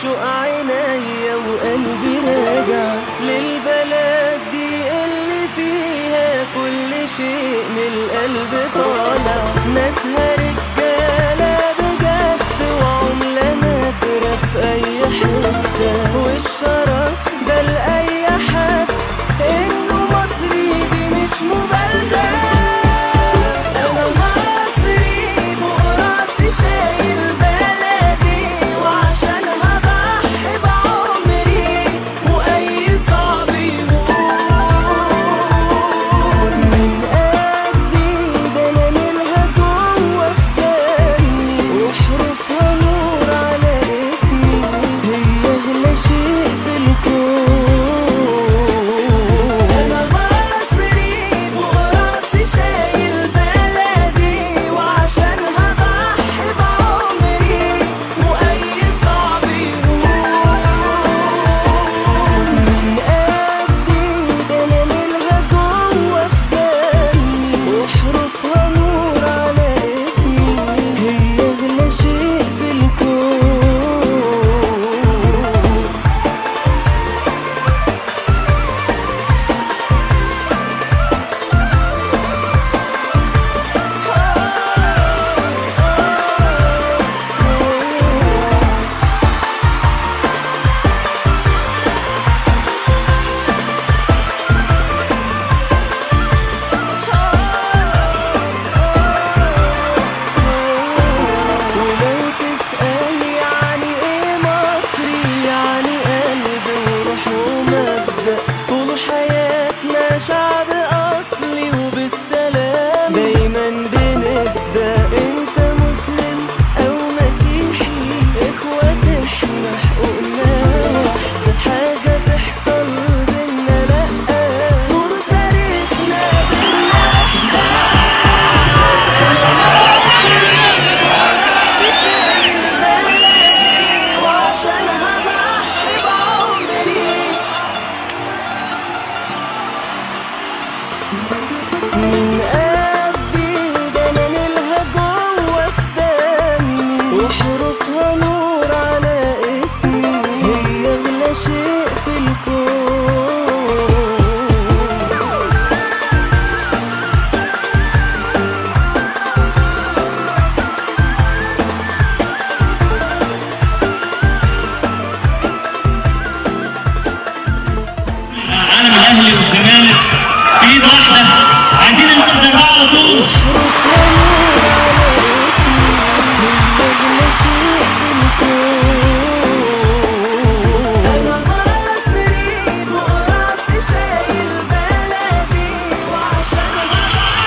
شوق عينيا وقلبي راجع للبلد دي اللي فيها كل شيء من القلب طالع. ناسها رجالة بجد وعملة نادرة في أي حتة، والشرف ده لأي حد إنه مصري دي مش مبالغة. أنا مصري فوق راسي شايل بلدي، وعشانها ضحي بعمري وأي صعب يموت. من قدي ده أنا نيلها جوا في دمي، وحروفها نور على اسمي، هي أغلى شيء في الكون. أنا مصري فوق راسي شايل بلدي، وعشانها ضحي بعمري وأي صعب يهون. من قدي ده أنا نيلها جوا في دمي، وحروفها نور على اسمي، هي أغلى شيء في الكون. ولو تسألني يعني ايه مصري، يعني قلب وروح ومبدأ، طول حياتنا شعب أصلي وبالسلام دايما بنبدأ. انت مسلم أو مسيحي اخوات احنا حقوقنا واحدة، حاجة تحصل بينا لأ، نور تاريخنا بينا واحدة. راسي شايل بلدي، وعشانها ضحي بعمري. من قدي ده أنا نيلها جوا في دمي، وحروفها نور على اسمي، هي أغلى شيء في الكون. عالم الاهلي والزمالك في ايد واحده، عايزين المنظر بقى على طول. حروفها نور على اسمي، هي أغلى شيء في الكون. أنا مصري فوق راسي شايل بلدي، وعشانها الله